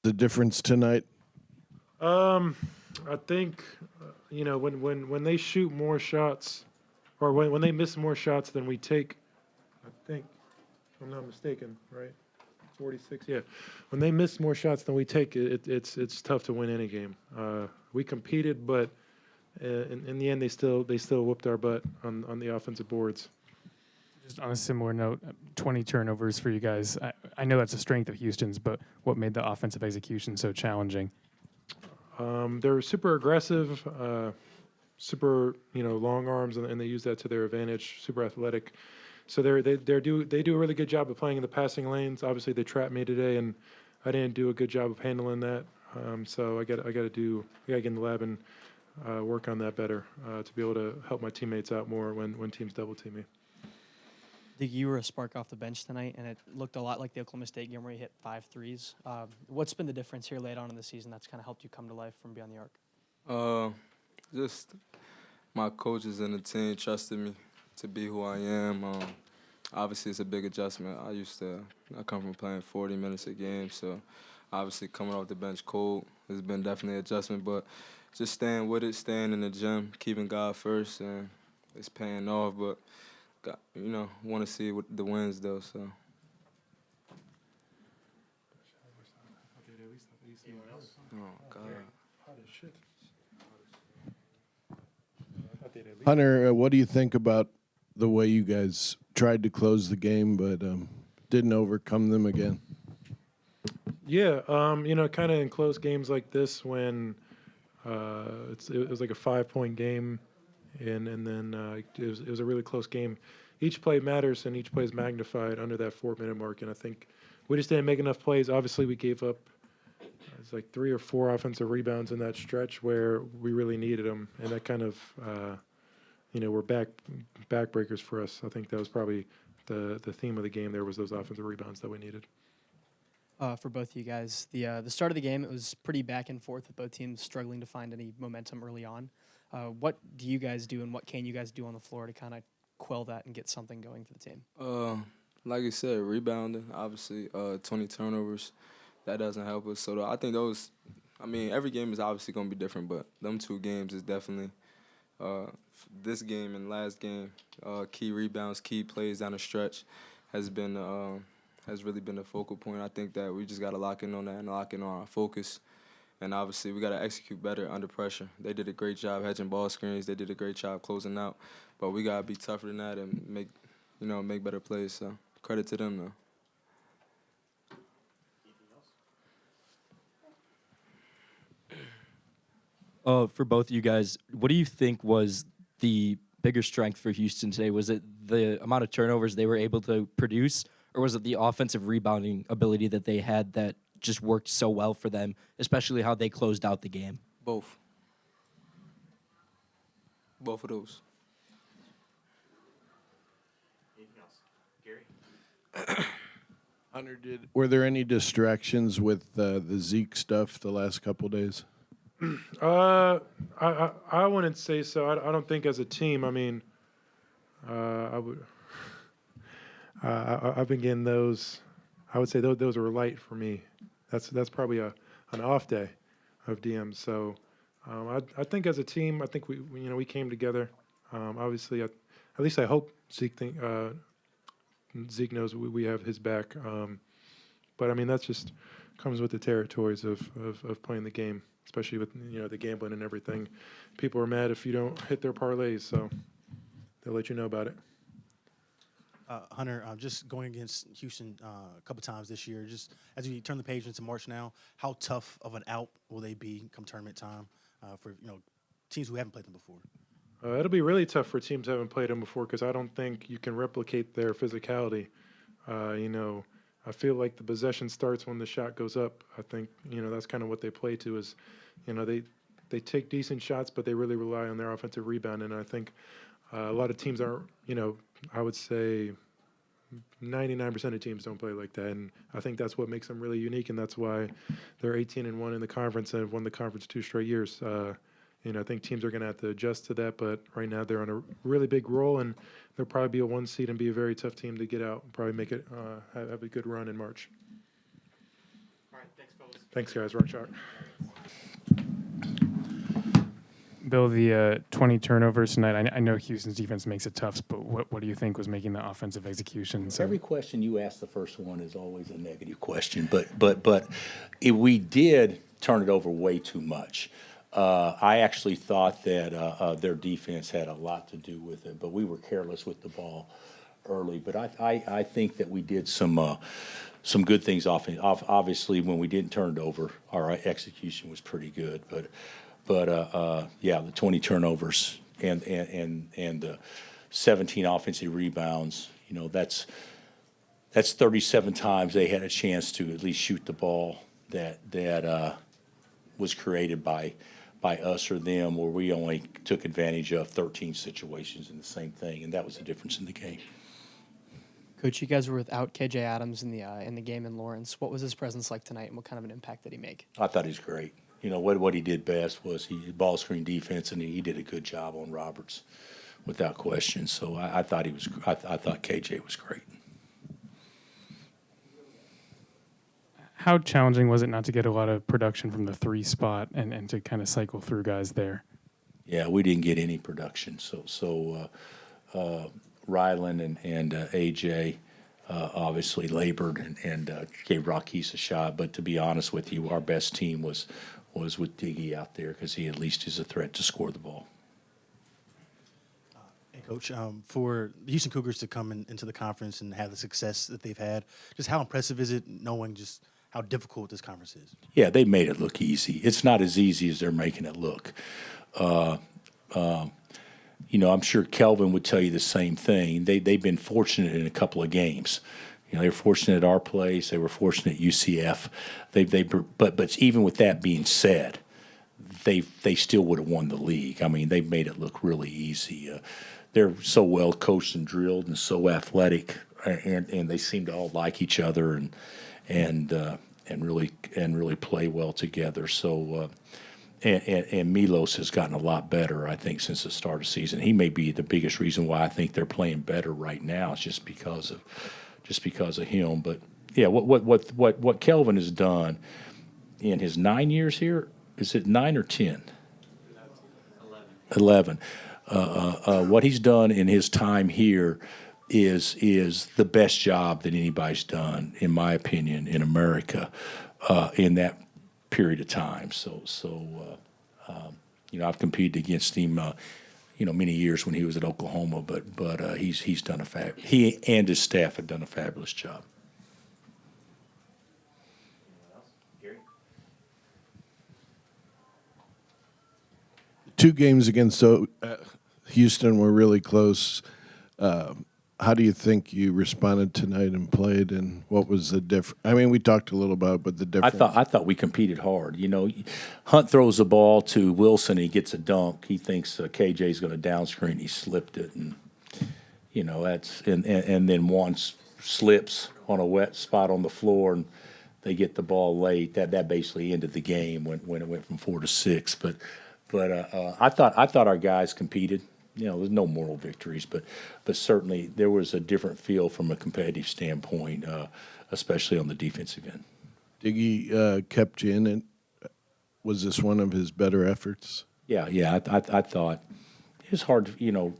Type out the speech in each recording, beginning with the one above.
The difference tonight? I think when they shoot more shots, or when they miss more shots than we take, I think, if I'm not mistaken, right? 46, yeah. When they miss more shots than we take, it's tough to win any game. We competed, but in the end, they still whooped our butt on the offensive boards. Just on a similar note, 20 turnovers for you guys. I know that's a strength of Houston's, but what made the offensive execution so challenging? They're super aggressive, super long arms, and they use that to their advantage. Super athletic, so they do a really good job of playing in the passing lanes. Obviously, they trapped me today, and I didn't do a good job of handling that. So I got to get in the lab and work on that better to be able to help my teammates out more when teams double team me. You were a spark off the bench tonight, and it looked a lot like the Oklahoma State game where you hit 5 threes. What's been the difference here late on in the season that's kind of helped you come to life from beyond the arc? Just my coaches and the team trusted me to be who I am. Obviously, it's a big adjustment. I come from playing 40 minutes a game, so obviously coming off the bench cold has been definitely an adjustment, but just staying with it, staying in the gym, keeping God first, and it's paying off, but want to see what the wins though. So. Oh God. Hunter, what do you think about the way you guys tried to close the game but didn't overcome them again? Yeah, kind of in close games like this when it was like a 5-point game, and then it was a really close game. Each play matters, and each play is magnified under that 4-minute mark. And I think we just didn't make enough plays. Obviously, we gave up it's like 3 or 4 offensive rebounds in that stretch where we really needed them, and that kind of were backbreakers for us. I think that was probably the theme of the game. There was those offensive rebounds that we needed. For both of you guys, the start of the game, it was pretty back and forth with both teams struggling to find any momentum early on. What do you guys do, and what can you guys do on the floor to kind of quell that and get something going for the team? Like you said, rebounding, obviously, 20 turnovers, that doesn't help us. So I think every game is obviously going to be different, but them 2 games is definitely, this game and last game, key rebounds, key plays down the stretch has really been the focal point. I think that we just got to lock in on that and lock in on our focus. And obviously, we got to execute better under pressure. They did a great job hedging ball screens. They did a great job closing out. But we got to be tougher than that and make better plays. So credit to them, though. For both of you guys, what do you think was the bigger strength for Houston today? Was it the amount of turnovers they were able to produce, or was it the offensive rebounding ability that they had that just worked so well for them, especially how they closed out the game? Both. Both of those. Anything else? Gary? Hunter, were there any distractions with the Zeke stuff the last couple days? I wouldn't say so. I don't think as a team. I mean, I would. I've been getting those. I would say those were light for me. That's probably an off day of DMs. So I think as a team, I think we came together. Obviously, at least I hope Zeke knows we have his back. But I mean that just comes with the territories of playing the game, especially with the gambling and everything. People are mad if you don't hit their parlays, so they'll let you know about it. Hunter, just going against Houston a couple times this year, just as we turn the page into March now, how tough of an out will they be come tournament time for teams who haven't played them before? It'll be really tough for teams who haven't played them before because I don't think you can replicate their physicality. I feel like the possession starts when the shot goes up. I think that's kind of what they play to is, they take decent shots, but they really rely on their offensive rebound. And I think a lot of teams are, I would say 99% of teams don't play like that. And I think that's what makes them really unique. And that's why they're 18-1 in the conference and have won the conference 2 straight years. I think teams are going to have to adjust to that. But right now they're on a really big roll, and they'll probably be a 1 seed and be a very tough team to get out and probably make it have a good run in March. All right, thanks, fellas. Thanks, guys. Rock Chalk. Bill, the 20 turnovers tonight, I know Houston's defense makes it tough, but what do you think was making the offensive execution so? Every question you ask the first one is always a negative question, but if we did turn it over way too much. I actually thought that their defense had a lot to do with it, but we were careless with the ball early. But I think that we did some good things obviously, when we didn't turn it over, our execution was pretty good. But yeah, the 20 turnovers and the 17 offensive rebounds, you know, that's 37 times they had a chance to at least shoot the ball that was created by us or them, where we only took advantage of 13 situations in the same thing, and that was the difference in the game. Coach, you guys were without KJ Adams in the game in Lawrence. What was his presence like tonight, and what kind of an impact did he make? I thought he was great. You know, what he did best was he ball screen defense, and he did a good job on Roberts, without question. So I thought I thought KJ was great. How challenging was it not to get a lot of production from the 3 spot and to kind of cycle through guys there? Yeah, we didn't get any production. So Ryland and AJ obviously labored and gave Rockies a shot. But to be honest with you, our best team was with Diggy out there, because he at least is a threat to score the ball. Hey, Coach, for the Houston Cougars to come into the conference and have the success that they've had, just how impressive is it knowing just how difficult this conference is? Yeah, they made it look easy. It's not as easy as they're making it look. You know, I'm sure Kelvin would tell you the same thing. They've been fortunate in a couple of games. You know, they were fortunate at our place. They were fortunate at UCF. But even with that being said, they still would have won the league. I mean, they've made it look really easy. They're so well coached and drilled and so athletic, and they seem to all like each other and really play well together. So. And Milos has gotten a lot better, I think, since the start of the season. He may be the biggest reason why I think they're playing better right now. It's just because of him. But yeah, what Kelvin has done in his 9 years here, is it 9 or 10? 11. What he's done in his time here is the best job that anybody's done, in my opinion, in America, in that period of time. So you know, I've competed against him, you know, many years when he was at Oklahoma, but he's done he and his staff have done a fabulous job. Anyone else? Gary? 2 games against Houston were really close. How do you think you responded tonight and played, and what was the difference? I mean, we talked a little about it, but the difference. I thought we competed hard. You know, Hunt throws the ball to Wilson. He gets a dunk. He thinks KJ's going to down screen. He slipped it, and you know that's and then one slips on a wet spot on the floor, and they get the ball late. That basically ended the game when it went from 4 to 6. But I thought our guys competed. You know, there's no moral victories, but certainly there was a different feel from a competitive standpoint, especially on the defensive end. Diggy kept you in it. Was this one of his better efforts? Yeah. I thought it was hard. You know,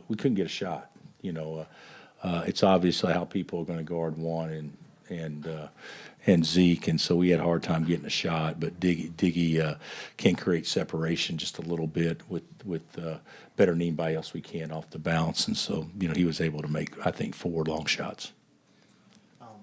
we couldn't get a shot. You know, it's obviously how people are going to guard Juan and Zeke, and so we had a hard time getting a shot. But Diggy can create separation just a little bit with better than anybody else we can off the bounce, and so you know he was able to make, I think, 4 long shots.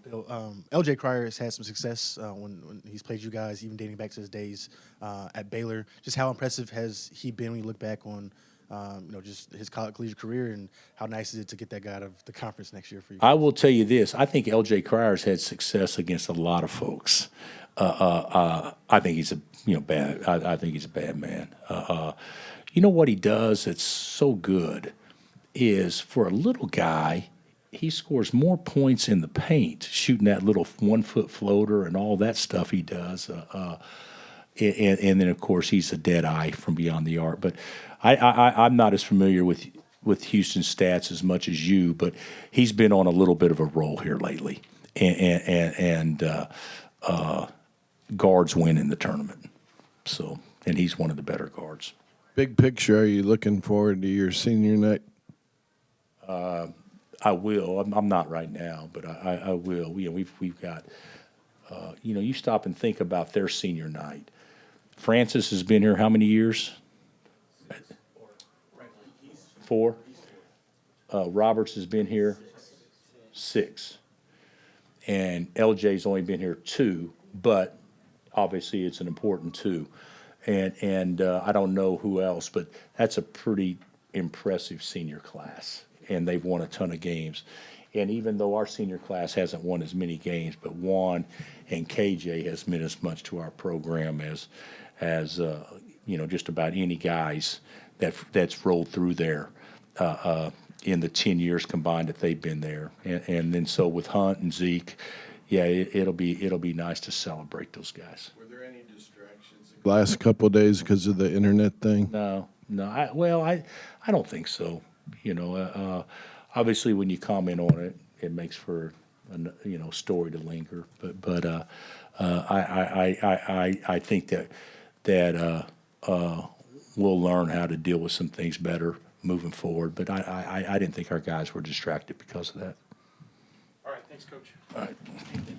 Bill, LJ Cryer has had some success when he's played you guys, even dating back to his days at Baylor. Just how impressive has he been when you look back on you know, just his collegiate career, and how nice is it to get that guy out of the conference next year for you? I will tell you this: I think LJ Cryer's had success against a lot of folks. I think he's bad. I think he's a bad man. You know what he does that's so good is, for a little guy, he scores more points in the paint, shooting that little 1-foot floater and all that stuff he does. And then, of course, he's a dead eye from beyond the arc. But I'm not as familiar with Houston's stats as much as you, but he's been on a little bit of a roll here lately. And guards win in the tournament. So, and he's one of the better guards. Big picture, are you looking forward to your senior night? I will. I'm not right now, but I will. We've got, you stop and think about their senior night. Francis has been here how many years? 4. Roberts has been here 6. And LJ's only been here 2, but obviously it's an important 2. And I don't know who else, but that's a pretty impressive senior class. And they've won a ton of games. And even though our senior class hasn't won as many games, but Juan and KJ has meant as much to our program as just about any guys that's rolled through there in the 10 years combined that they've been there. And then so with Hunt and Zeke, yeah, it'll be nice to celebrate those guys. Were there any distractions last couple of days because of the internet thing? No. I don't think so. Obviously when you comment on it, it makes for a story to linger. But I think that we'll learn how to deal with some things better moving forward. But I didn't think our guys were distracted because of that. All right, thanks, Coach. All right.